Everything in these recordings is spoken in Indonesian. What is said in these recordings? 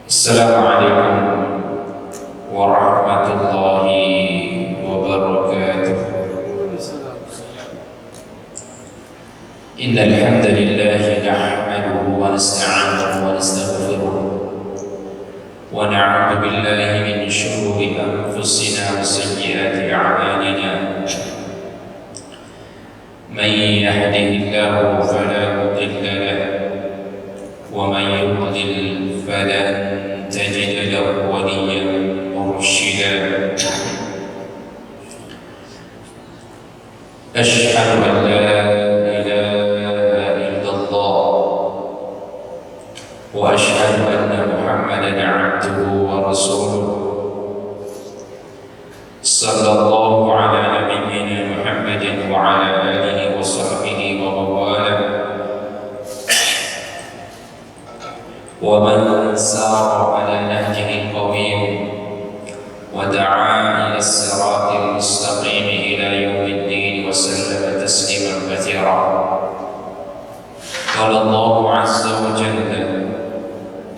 Assalamualaikum warahmatullahi wabarakatuh. Innal hamdalillah nahmaduhu wa nasta'inuhu wa nastaghfiruh wa na'udzu billahi min shururi anfusina wa sayyiati a'malina. Man yahdihillahu fala mudilla lahu wa man yudlil fala تجد له وليا مرشدا. أشهد أن لا إله إلا الله وأشهد أن محمدا عبده ورسوله صلى الله على نبينا محمد وعلى آله وصحبه ومن والاه ومن سار على نهجه القويم ودعا إلى الصراط المستقيم إلى يوم الدين وسلم تسليما كثيرا. قال الله عز وجل: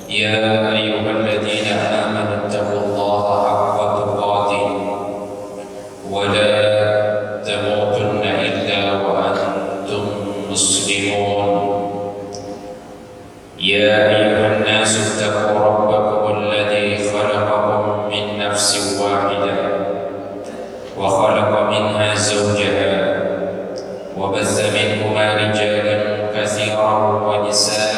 يا أيها الذين آمنوا اتقوا الله حق تقاته ولا تموتن إلا وأنتم مسلمون. يا أيها الناس اتقوا ربكم الذي خلقكم من نفس واحدة وخلق منها زوجها وبث منهما رجالا كثيرا ونساء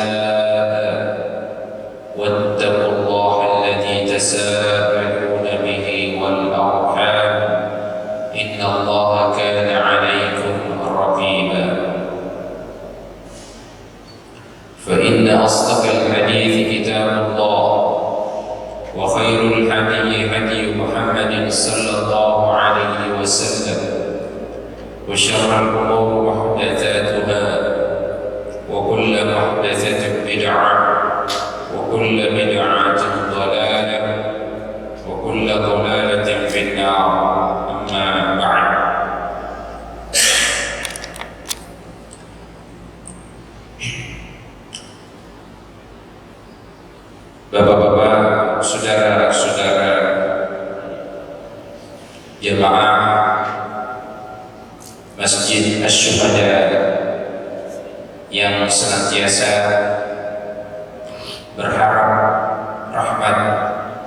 واتقوا الله الذي تساءلون به والأرحام إن الله كان عليكم رقيبا. فإن أصدق الحديث كتاب الله وخير الهدي هدي محمد صلى الله عليه وسلم وشر الأمور محدثاتها وكل محدثة بدعة وكل بدعة ضلالة وكل ضلالة في النار. أما بعد. Bapak-bapak, saudara-saudara jemaah Masjid Asy-Syuhada yang senantiasa berharap rahmat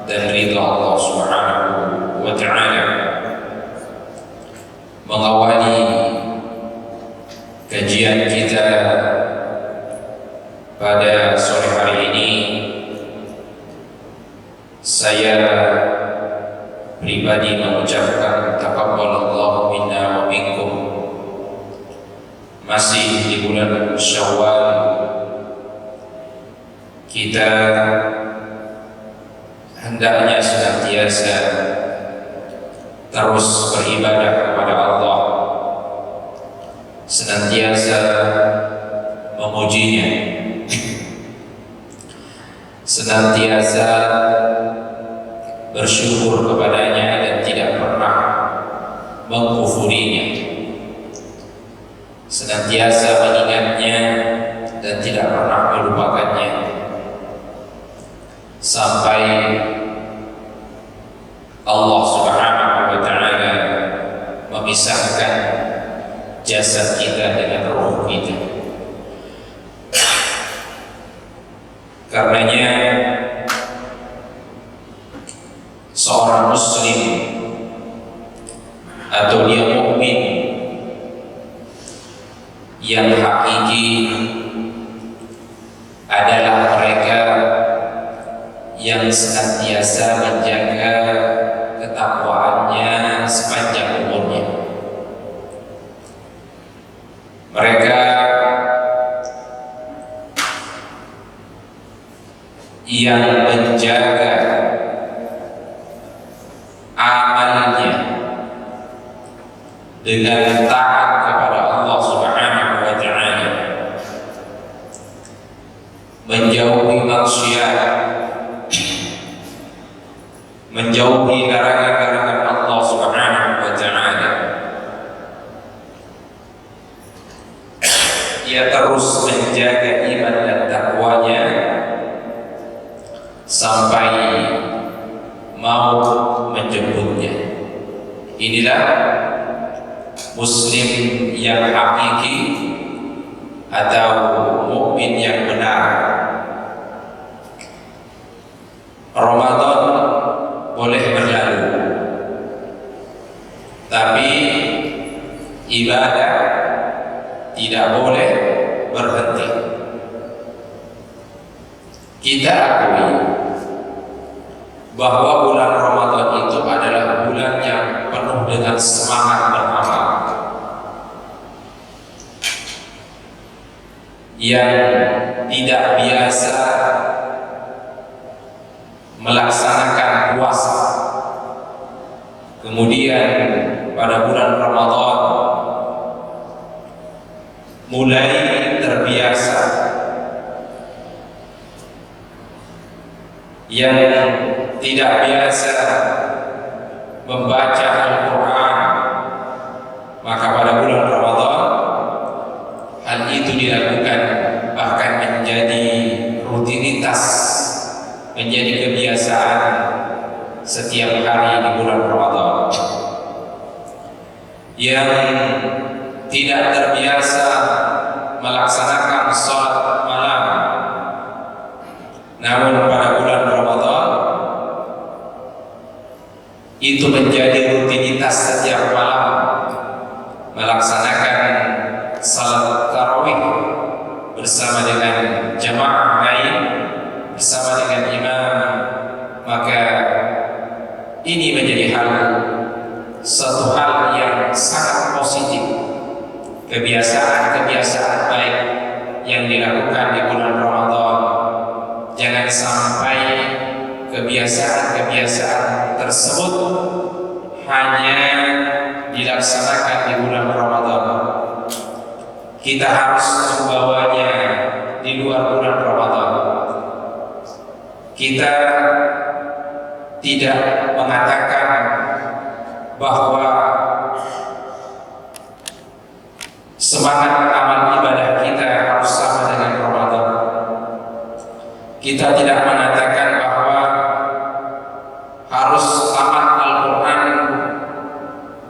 dan ridha Allah Subhanahu wa taala, mengawali kajian kita pada sore hari ini, saya pribadi mengucapkan taqabbalallahu minna wa minkum. Masih di bulan Syawal, kita hendaknya senantiasa terus beribadah kepada Allah, senantiasa memujinya, senantiasa bersyukur kepadanya dan tidak pernah mengkufurinya, senantiasa mengingatnya dan tidak pernah melupakannya, sampai Allah Subhanahu wa taala memisahkan jasad kita dengan ruh kita. Karenanya seorang muslim atau dia mukmin yang hakiki adalah mereka yang senantiasa menjaga ketakwaannya sepanjang umurnya. Mereka yang menjaga amalnya dengan taat kepada Allah Subhanahu wa taala, menjauhi maksiat, menjauhi larangan-larangan Allah Subhanahu wa taala. Ia terus menjaga iman dan takwanya sampai mau menjemputnya. Inilah Muslim yang hakiki atau mukmin yang benar. Ramadan boleh berlalu, tapi ibadah tidak boleh berhenti. Kita akui bahwa bulan Ramadan itu adalah bulan yang penuh dengan semangat beramal, yang tidak biasa melaksanakan puasa. Kemudian pada bulan Ramadan mulai terbiasa, yang tidak biasa membaca Al-Quran, maka pada bulan Ramadan hal itu dilakukan, bahkan menjadi rutinitas, menjadi kebiasaan setiap hari di bulan Ramadan. Yang tidak terbiasa melaksanakan sholat malam, namun pada bulan Ramadan itu menjadi rutinitas setiap malam melaksanakan salat tarawih bersama dengan jamaah lain, bersama dengan imam. Maka ini menjadi satu hal yang sangat positif, kebiasaan-kebiasaan baik yang dilakukan di bulan Ramadan. Jangan sampai kebiasaan-kebiasaan tersebut hanya dilaksanakan di bulan Ramadan. Kita harus membawanya di luar bulan Ramadan. Kita tidak mengatakan bahwa semangat amal ibadah kita harus sama dengan Ramadan. Kita tidak mengatakan bahwa harus tamat Al-Quran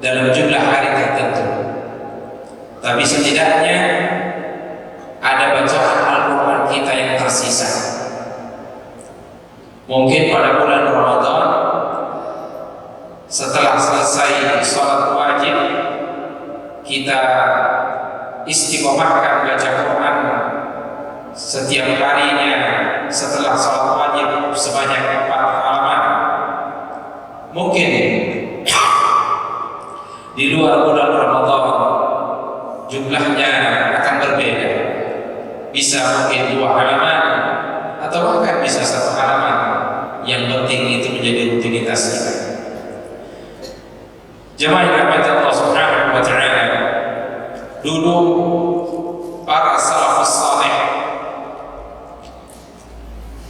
dalam jumlah hari tertentu, tapi setidaknya ada bacaan Al-Quran kita yang tersisa. Mungkin pada bulan Ramadan setelah selesai sholat wajib, kita istiqomahkan baca Quran setiap harinya setelah sholat wajib sebanyak 4 halaman. Mungkin di luar bulan Ramadan jumlahnya akan berbeda, bisa mungkin 2 halaman atau bahkan bisa 1 halaman. Yang penting itu menjadi rutinitas kita. Jemaah yang dirahmati Allah Subhanahu wa taala, dulu para salafus saleh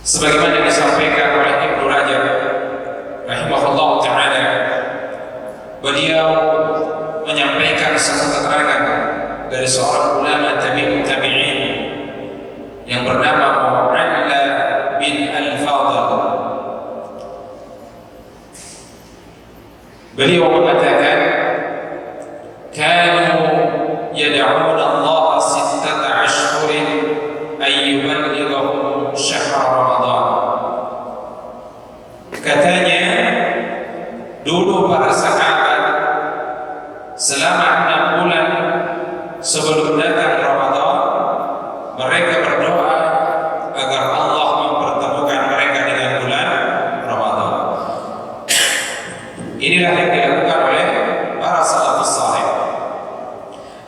sebagaimana disampaikan oleh Ibnu Rajab rahimahullah taala, beliau menyampaikan satu keterangan dari seorang ulama tabi'in yang bernama Mu'alla bin Al-Fadl. Beliau mengatakan, kanu yad'una Allah 6 ashhurin ayyuballighahum syahr Ramadan. Katanya, dulu para sahabat selama 6 bulan sebelum datang Ramadan, mereka berdoa agar Allah mempertemukan mereka dengan bulan Ramadan. Inilah yang dilakukan oleh para salafus saleh.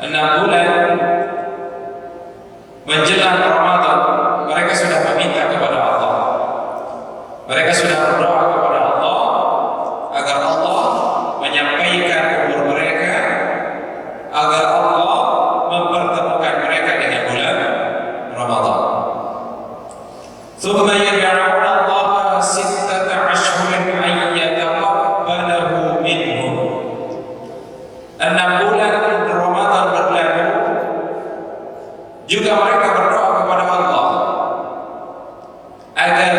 6 bulan menjelang Ramadan, mereka sudah meminta kepada Allah, mereka sudah berdoa kepada Allah agar Allah menyampaikan umur mereka, agar Allah mempertemukan mereka dengan bulan Ramadan. Thumma yad'una Allah 6 ashhurin an yataqabbalahu minhum. 6 bulan Ramadan berlalu, juga mereka berdoa kepada Allah agar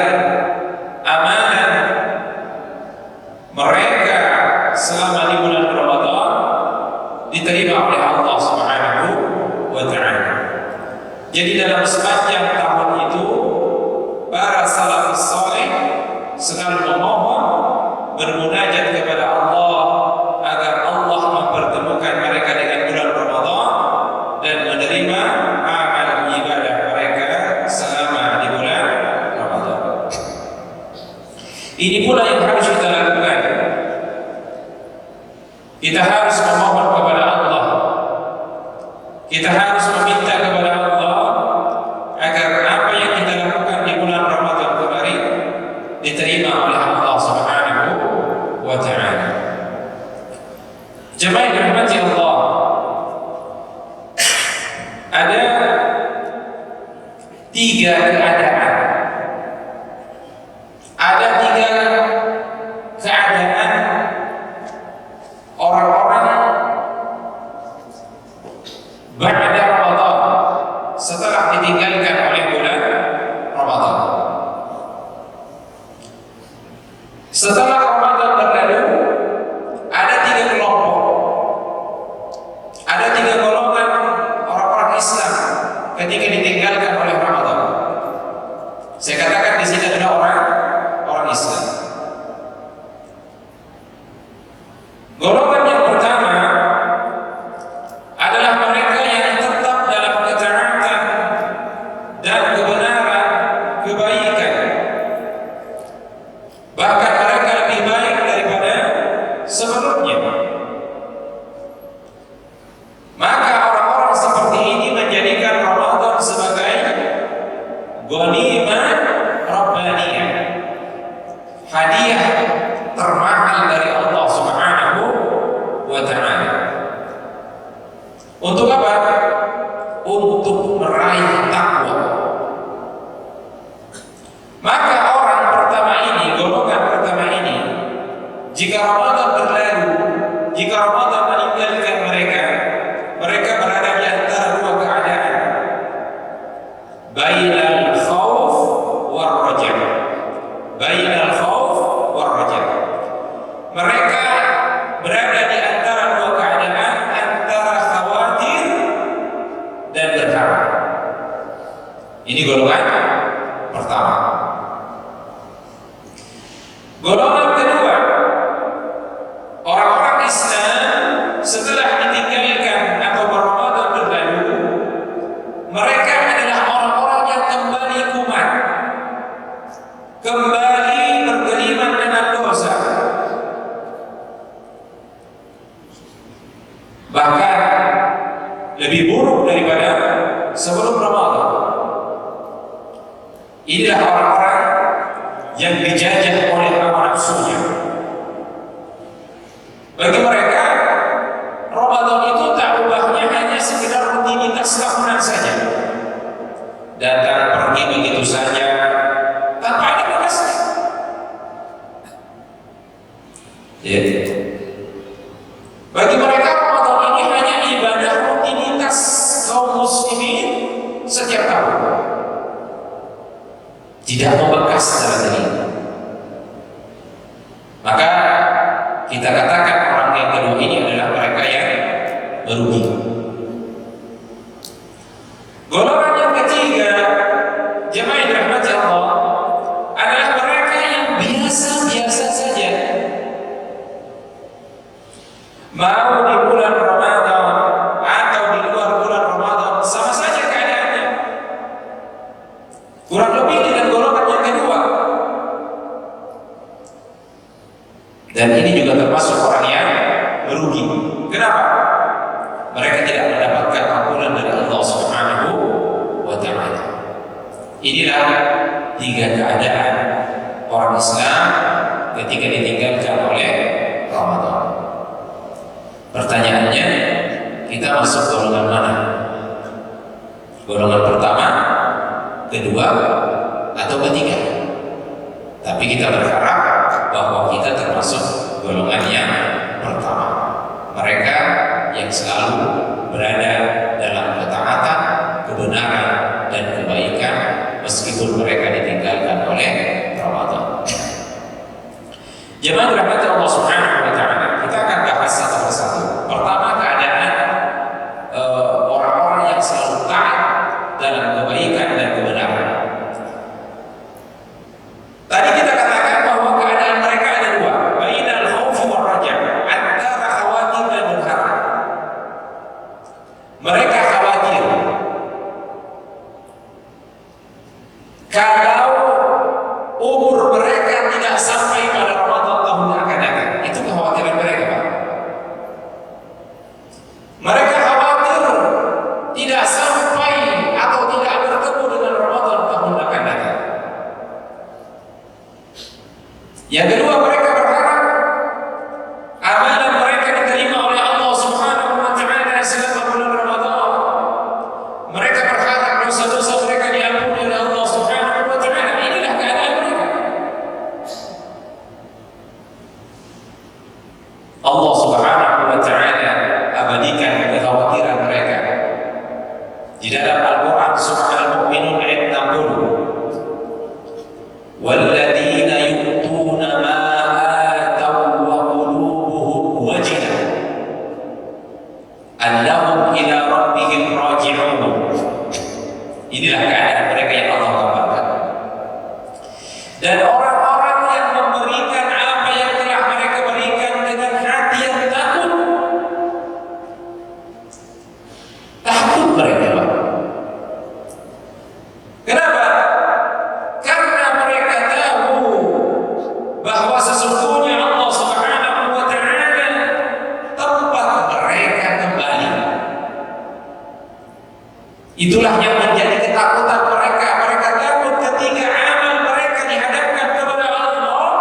oleh Allah Subhanahu wa Ta'ala. Jadi dalam sepanjang tahun itu para salafus saleh selalu memohon, bermunajat kepada Allah agar Allah mempertemukan mereka dengan bulan Ramadan dan menerima amal ibadah mereka selama di bulan Ramadan. Ini pula yang harus kita lakukan. Kita harus memohon kepada Allah. Kita harus meminta kepada Allah agar apa yang kita lakukan di bulan Ramadan kemarin diterima oleh Allah Subhanahu wa Ta'ala. Jemaah yang dirahmati Allah, ada 3 keadaan. Ada 3 keadaan orang-orang ba'da Ramadan, setelah ditinggalkan oleh bulan Ramadan. Setelah Ramadan berlalu, ada 3 kelompok. Ada 3 golongan orang-orang Islam ketika ditinggalkan oleh Ramadan. Saya katakan di sini adalah orang Islam. Golongan yang pertama adalah mereka yang tetap dalam ketaatan dan kebenaran, kebaikan. Bahkan mereka lebih baik daripada sebelumnya. Maka orang-orang seperti ini menjadikan Ramadan sebagai ghanimah rabbaniyah, hadiah termahal dari Allah Subhanahu wa Ta'ala. Untuk apa? Untuk meraih takwa. Maka orang pertama ini, golongan pertama ini, jika Ramadan berlalu, jika Ramadan meninggalkan mereka, mereka berada di antara 2 keadaan. Bainal khauf war raja. Bainal khauf war raja. Mereka berada di antara 2 keadaan, antara khawatir dan berharap. Ini golongan pertama. Golongan kedua, orang-orang Islam setelah ditinggalkan atau Ramadan berlalu, mereka adalah orang-orang yang kembali kumat, kembali bergeliman dengan dosa. Bahkan lebih buruk daripada sebelum Ramadan. Inilah orang-orang yang dijajah oleh hawa nafsunya. Bagi mereka, Ramadan itu tak ubahnya hanya sekedar rutinitas tahunan saja. Datang pergi begitu saja tanpa ada batasnya. Ya. Bagi mereka Ramadan ini hanya ibadah rutinitas kaum muslimin setiap tahun. Tidak membekas dalam diri. Maka kita katakan orang yang kedua ini adalah mereka yang merugi. Golongan yang ketiga, jemaah yang dirahmati Allah, adalah mereka yang biasa-biasa saja. Mau di bulan Ramadan atau di luar bulan Ramadan, sama saja keadaannya. Kurang lebih dengan golongan yang kedua. Dan ini juga termasuk orang yang merugi. Kenapa? Mereka tidak mendapatkan ampunan dari Allah Subhanahu wa Ta'ala. Inilah 3 keadaan orang Islam ketika ditinggalkan oleh Ramadan. Pertanyaannya, kita masuk golongan mana? Golongan pertama, kedua, atau ketiga? Tapi kita berharap bahwa kita termasuk golongan yang pertama. Mereka yang selalu berada dalam ketaatan, kebenaran, dan kebaikan meskipun mereka ditinggalkan oleh Ramadan. Jemaah dirahmati Allah Subhanahu wa Ta'ala, kita akan bahas satu persatu. Pertama, keadaan Mereka khawatir kalau umur mereka tidak sampai pada Ramadan tahun yang akan datang. Itu kekhawatiran mereka, Pak. Mereka khawatir tidak sampai atau tidak bertemu dengan Ramadan tahun yang akan datang. Yang kedua, mereka berharap amalan mereka diterima oleh Allah Subhanahu wa Ta'ala selama bulan Ramadan. Mereka berharap dosa-dosa mereka diampuni oleh Allah Subhanahu wa Ta'ala. Inilah keadaan mereka. Allah Subhanahu wa Ta'ala abadikan kekhawatiran mereka di dalam Al-Quran surah Al-Mu'minun ayat 60. Walladzina yu'tuna ma ataw wa qulubuhum wajilah annahum ila rabbihim raji'un. Inilah keadaan mereka yang Allah gambarkan. Dan orang-orang yang memberikan apa yang telah mereka berikan dengan hati yang takut. Takut mereka, Pak. Kenapa? Karena mereka tahu bahwa sesungguhnya Allah Subhanahu wa Ta'ala tempat mereka kembali. Itulah yang menjadi ketakutan mereka. Mereka takut ketika amal mereka dihadapkan kepada Allah,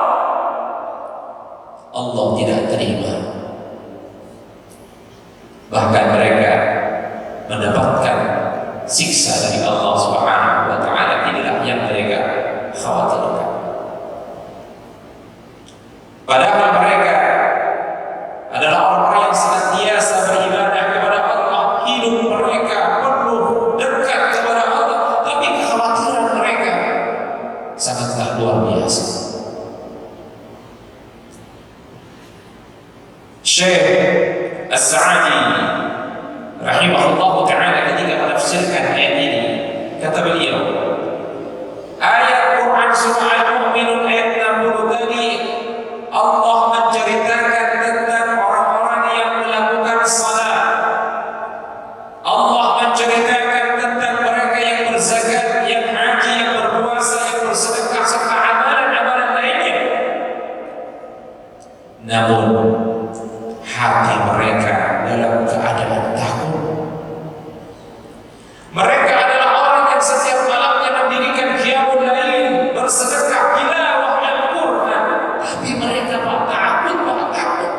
Allah tidak terima. Bahkan mereka mendapatkan siksa dari Allah Subhanahu wa Ta'ala. Inilah yang mereka khawatirkan. Padahal mereka adalah orang-orang yang senantiasa beribadah kepada Allah. Hidup mereka penuh dekat kepada Allah, tapi kekhawatiran mereka sangatlah luar biasa. Syekh As-Sa'di rahimahullah ta'ala ketika menafsirkan ayat ini, kata beliau, ayat Quran surah Al-Mu'minun ayat 60 tadi Allah menceritakan tentang orang-orang yang melakukan salat. Allah menceritakan tentang mereka yang berzakat, yang haji, yang berpuasa, yang bersedekah, serta amalan-amalan lainnya. Namun hati mereka dalam keadaan takut. Mereka adalah orang yang setiap malamnya mendirikan qiyamul lail, bersedekah, tilawah Al-Quran, tapi mereka takut.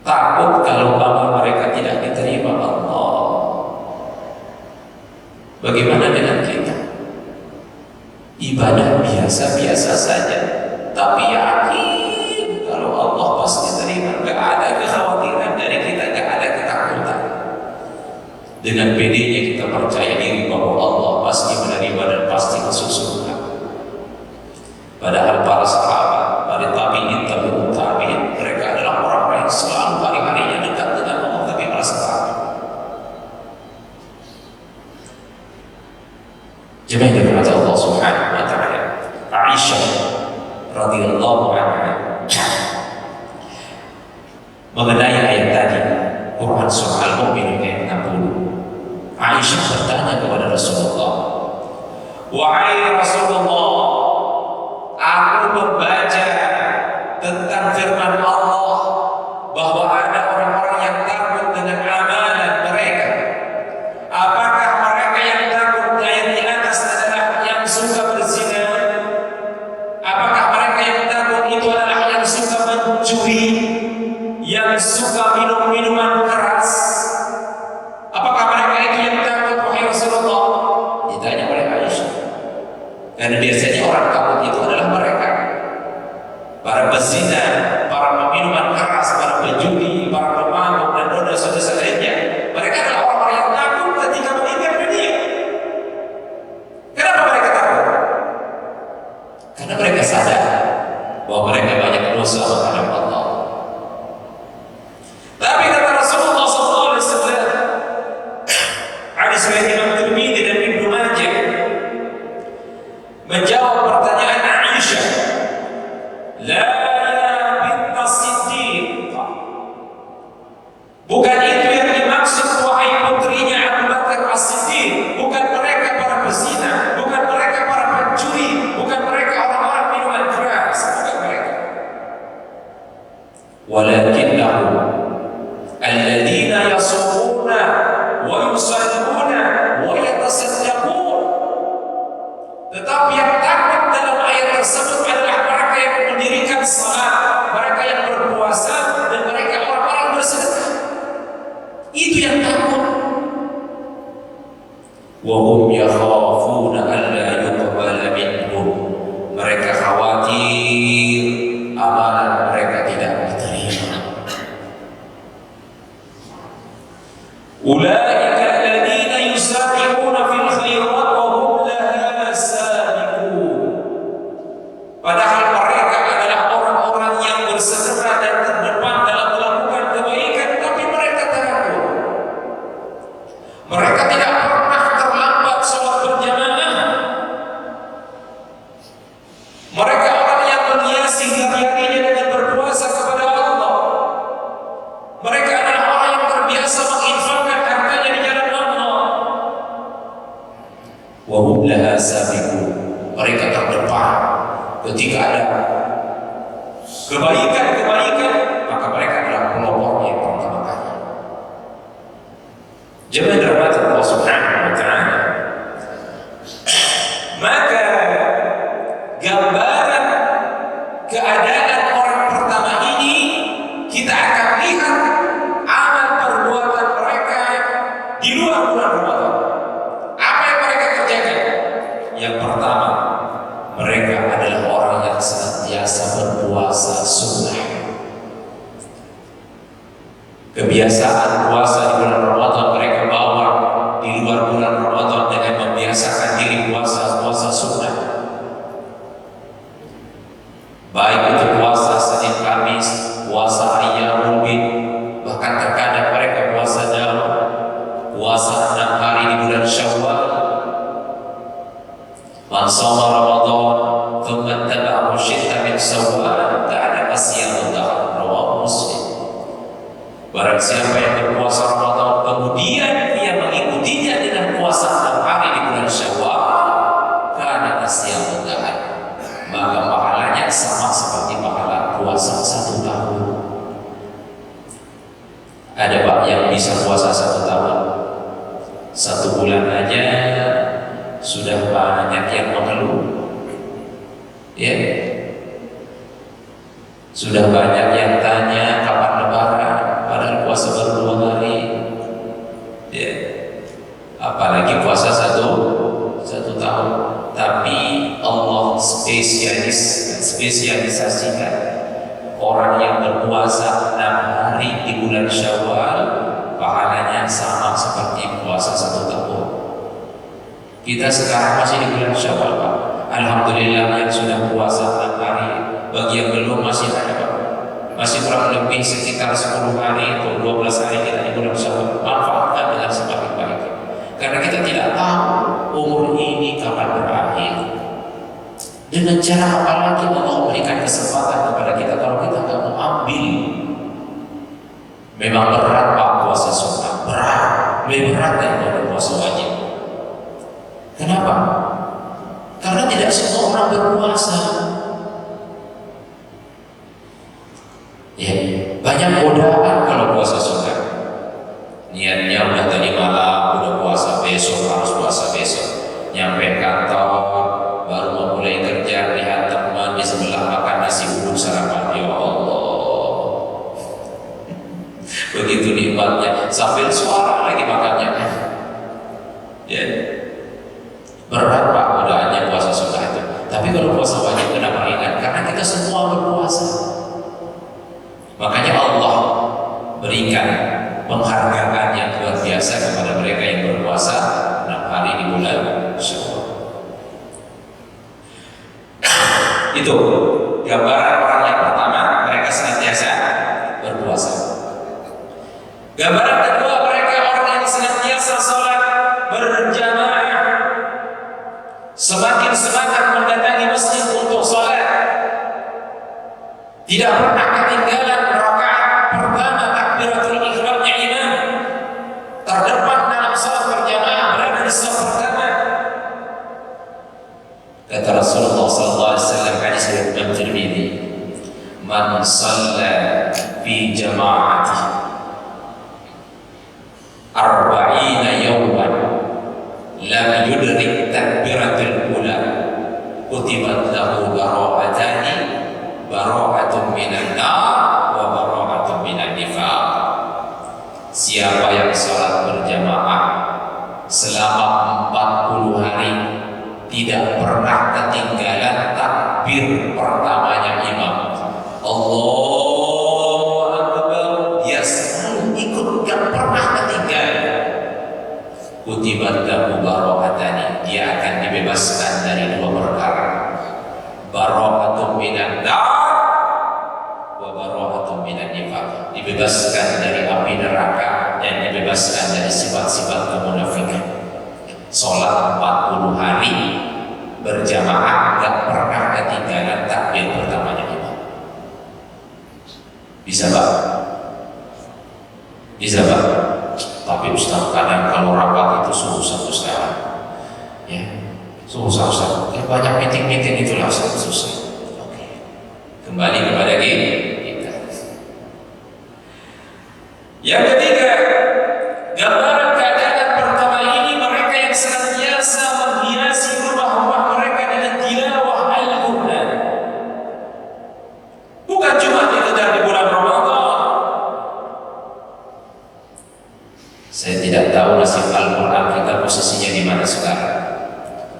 Takut kalau amal mereka tidak diterima Allah. Bagaimana dengan kita? Ibadah biasa-biasa saja, tapi yakin kalau Allah pasti terima. Gak ada kekhawatiran dari kita, gak ada ketakutan. Dengan pedenya kita percaya diri bahwa Allah pasti menerima dan pasti masuk surga. Padahal para sahabat, para tabi'in, tabi'ut tabi'in, mereka adalah orang-orang yang selalu hari-harinya dekat dengan Allah tapi merasa takut. Jemaah yang dirahmati Allah Subhanahu wa Ta'ala, Aisyah radhiyallahu anha mengenai ayat tadi Quran surah Al-Mu'minun ayat 60, Aisyah bertanya kepada Rasulullah, wahai Rasulullah, aku membaca tentang firman Allah bahwa ada orang-orang yang takut dengan amalan mereka. Apakah mereka yang takut ayat di atas adalah yang suka berzina? Apakah mereka yang takut itu adalah yang suka mencuri, yang suka minum minuman keras? Apakah mereka itu yang takut, wahai Rasulullah? Ditanya oleh Aisyah. Karena biasanya Dia takut. Wa hum yakhafuna alla yuqbala minhum. Mereka khawatir amalan mereka tidak diterima. Ulaika alladziina yusari'una fil khairat wa hum laha sabiqun. Padahal mereka adalah orang-orang yang bersegera dan terdepan dalam melakukan kebaikan, tapi mereka takut. Mereka tidak pernah terlambat sholat berjamaah. Mereka orang yang menghiasi hari-harinya dengan berpuasa kepada Allah. Mereka adalah orang yang terbiasa menginfakkan hartanya di jalan Allah. Wa hum laha sabiqun. Mereka terdepan ketika ada kebaikan, maka mereka adalah pelopor yang pertama kali. Jemaah dirahmati Allah Subhanahu wa taala. Maka gambaran keadaan orang pertama ini kita akan lihat amal perbuatan mereka di luar bulan Ramadan. Apa yang mereka kerjakan? Yang pertama, mereka adalah orang yang senantiasa berpuasa sunnah. Kebiasaan puasa di bulan Ramadan mereka bawa di luar bulan Ramadan dengan membiasakan diri puasa sunnah. Baik itu puasa Senin Kamis, puasa Ayyamul Bid, bahkan terkadang mereka puasa Daud, puasa 6 hari di bulan Syawal. Man shoma Ramadan thumma tabi'ahu sitta min Syawal kana asyamu dahr, rawahu Muslim. Barang siapa yang berpuasa Ramadan kemudian dia mengikutinya dengan puasa 6 hari di bulan Syawal, kana asyamu dahr, maka pahalanya sama seperti pahala puasa 1 tahun. Ada Pak yang bisa puasa 1 tahun, 1 bulan aja sudah banyak yang mengeluh, ya. Sudah banyak yang tanya kapan Lebaran, padahal puasa baru 2 hari, ya. Apalagi puasa satu tahun. Tapi Allah spesialisasikan orang yang berpuasa 6 hari di bulan Syawal, pahalanya sama seperti puasa 1 tahun. Kita sekarang masih di bulan Syawal, Pak. Alhamdulillah yang sudah puasa 6 hari. Bagi yang belum masih ada, Pak. Masih kurang lebih sekitar 10 hari atau 12 hari kita di bulan Syawal. Manfaatkan dengan sebaik-baik. Karena kita tidak tahu umur ini kapan berakhir. Dengan cara apa lagi Allah memberikan kesempatan kepada kita kalau kita nggak mau ambil? Memang berat Pak puasa sunnah, berat, lebih berat daripada puasa wajib. Kenapa? Karena tidak semua orang berpuasa. Ya, banyak godaan kalau puasa sunnah. Niatnya udah tadi malam, udah puasa besok, harus puasa besok. Nyampe kantor, baru mau mulai kerja, lihat teman di sebelah makan nasi uduk sarapan. Ya Allah, begitu nikmatnya, sambil suara lagi makannya. Ya, berat Pak godaannya puasa sunnah itu. Tapi kalau puasa wajib kenapa ringan? Karena kita semua berpuasa. Makanya Allah berikan penghargaan yang luar biasa kepada mereka yang berpuasa 6 hari di bulan Syawal. Itu gambaran orang yang pertama, mereka senantiasa berpuasa. Gambaran kedua, mereka orang yang senantiasa sholat berjamaah, semakin semangat mendatangi masjid untuk sholat, tidak pernah ketinggalan rakaat pertama takbiratul ihramnya imam, terdepan dalam sholat berjamaah, berada di saf pertama. Kata Rasulullah SAW hadis riwayat Imam Tirmidzi, man shalla fi jama'ati 40 yawman lam yudrik takbiratul ula kutibat lahu bara'atani, bara'atun minan nar wa bara'atun minan nifaq. Siapa yang sholat berjamaah selama 40 hari, tidak pernah ketinggalan takbir pertamanya imam. Allahu Akbar, dia selalu ikut, gak pernah ketinggalan. Kutibat lahu barokatani, dia akan dibebaskan dari dua perkara, barokatun minan nar wa barokatun minan nifaq, dibebaskan dari api neraka dan dibebaskan dari sifat-sifat kemunafikan. Sholat 40 hari berjamaah gak pernah ketinggalan takbir pertamanya imam. Bisa Pak? Bisa Pak? Tapi Ustaz, kadang kalau rapat itu susah Ustaz. Ya, susah Ustaz. Ya, banyak meeting-meeting itulah susah. Oke. Kembali kepada kita. Yang ketiga, gambaran keadaan pertama ini, mereka yang senantiasa menghiasi rumah-rumah mereka dengan tilawah Al-Quran. Bukan cuma sekedar di bulan Ramadan. Saya tidak tahu nasib Al-Quran kita posisinya di mana sekarang.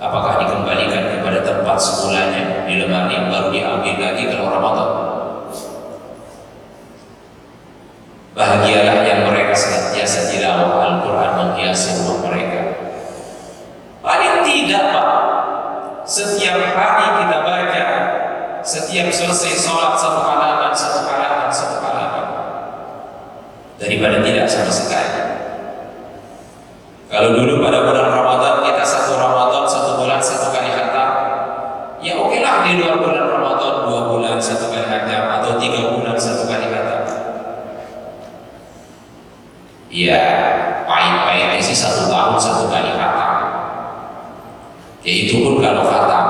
Apakah dikembalikan kepada tempat semulanya di lemari, baru diambil lagi kalau Ramadan? Bahagialah yang mereka senantiasa tilawah Al-Quran menghiasi rumah mereka. Paling tidak Pak, setiap hari kita baca, setiap selesai sholat satu halaman, satu halaman, satu halaman, daripada tidak sama sekali. Kalau dulu pada bulan Ramadan kita satu Ramadan, satu bulan satu kali khatam, ya oke lah, di luar bulan Ramadan 2 bulan satu kali khatam atau 3 bulan satu kali khatam. Ya pahit-pahit sih 1 tahun satu kali khatam. Ya itu pun kalau khatam.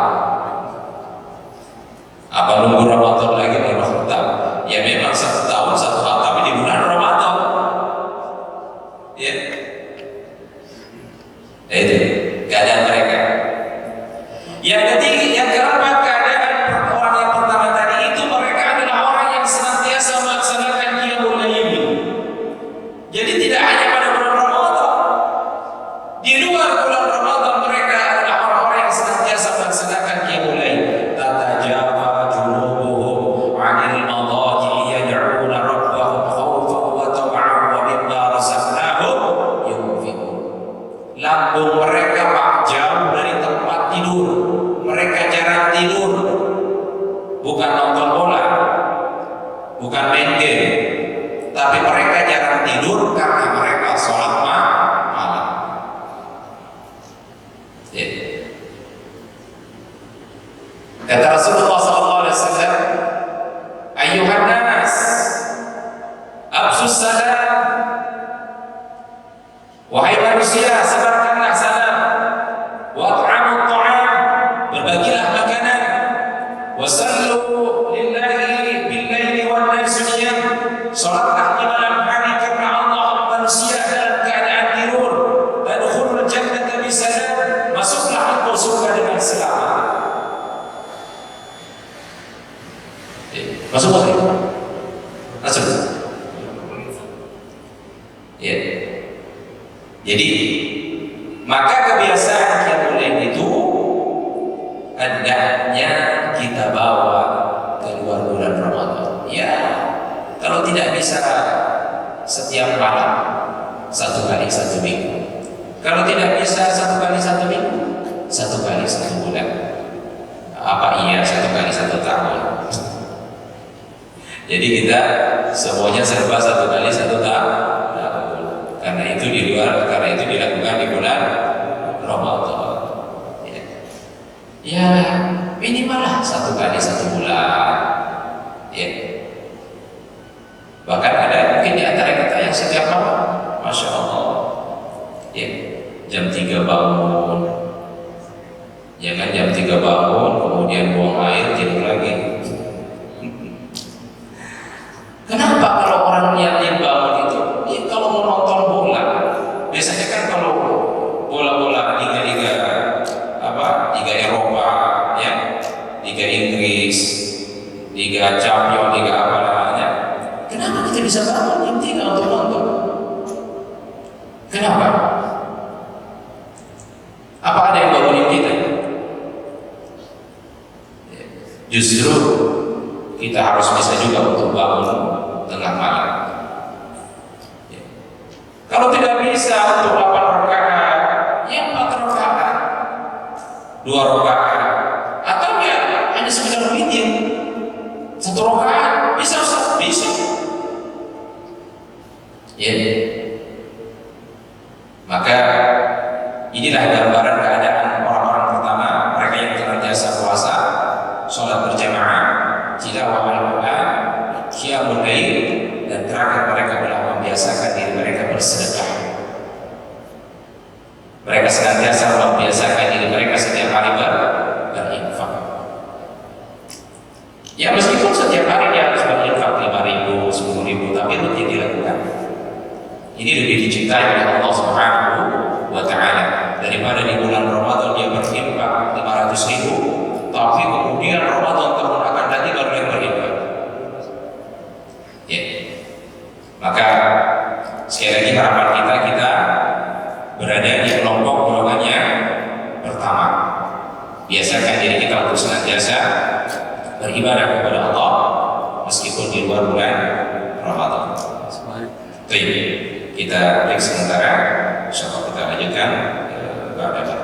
Apa nunggu Ramadan lagi baru khatam? Ya memang 1 tahun satu khatam di bulan Ramadan. Ya. Itu keadaan mereka. Yang ketiga, yang keempat, keadaan orang yang pertama tadi itu, mereka adalah orang yang senantiasa melaksanakan qiyamul lail. Jadi tidak hanya pada bulan Ramadan, di luar bulan Ramadan mereka adalah orang-orang yang senantiasa melaksanakan qiyamul lail. Tatajafa junubuhum 'anil madaji yad'una rabbahum khawfan wa tam'an wa mimma razaqnahum yunfiqun. Lambung mereka Pak jauh dari tempat tidur. Mereka jarang tidur. Bukan nonton bola, bukan main game, tapi mereka jarang tidur karena mereka sholat malam. Kata Rasulullah SAW, Ayyuhan nas, absus salam. Wahai manusia, sebarkanlah salam. Wa'at'amut ta'am, berbagilah makanan. Wasallu lillahi bil-laili wan nasu niyam, salatlah di malam hari karena Allah, manusia dalam keadaan tidur. Tadkhulul jannata bisalam, masuklah engkau surga dengan selamat. Masuk boleh? Masuk. Ya. Jadi maka kebiasaan qiyamul lail itu hendaknya kita bawa keluar bulan Ramadan. Ya, kalau tidak bisa setiap malam, 1 kali 1 minggu. Kalau tidak bisa 1 kali 1 minggu, 1 kali 1 bulan. Apa iya 1 kali 1 tahun? Jadi kita semuanya serba 1 kali 1 tahun. Karena itu dilakukan di bulan Ramadan. Ya minimal lah 1 kali 1 bulan. Ya. Bahkan ada mungkin di antara kita yang setiap malam, Masya Allah, ya, jam 3 bangun. Jangan jam 3 bangun kemudian buang air tidur lagi. Kenapa kalau orang yang bangun itu, ya kalau mau nonton bola, biasanya kan kalau bola-bola liga-liga Liga Eropa, ya, Liga Inggris, Liga Champions, Liga apa namanya, kenapa kita bisa bangun jam 3 untuk nonton? Kenapa? Apa ada yang bangunin kita? Justru kita harus bisa juga untuk bangun tengah malam. Kalau tidak bisa untuk 8 rakaat, ya 4 rakaat, 2 rakaat, atau ya hanya sekedar witir 1 rakaat, bisa Ustaz? Bisa. Ya. Maka inilah gambaran keadaan orang-orang pertama, mereka yang senantiasa puasa, sholat berjamaah, tilawah Al-Quran, qiyamul lail, dan terakhir mereka adalah membiasakan diri mereka bersedekah. Mereka senantiasa membiasakan diri mereka setiap hari berinfak. Ya meskipun setiap hari dia harus berinfak 5.000, 10.000, tapi rutin dilakukan. Ini lebih dicintai oleh Allah Subhanahu wa Ta'ala daripada di bulan Ramadan dia berinfak 500.000, tapi kemudian Ramadan tahun akan datang baru dia berinfak. Ya. Maka sekali lagi harapan kita berada di kelompok golongannya pertama. Biasakan diri kita untuk senantiasa beribadah kepada Allah meskipun di luar bulan Ramadan. Baik, kita break sementara. Insyaallah kita lanjutkan pada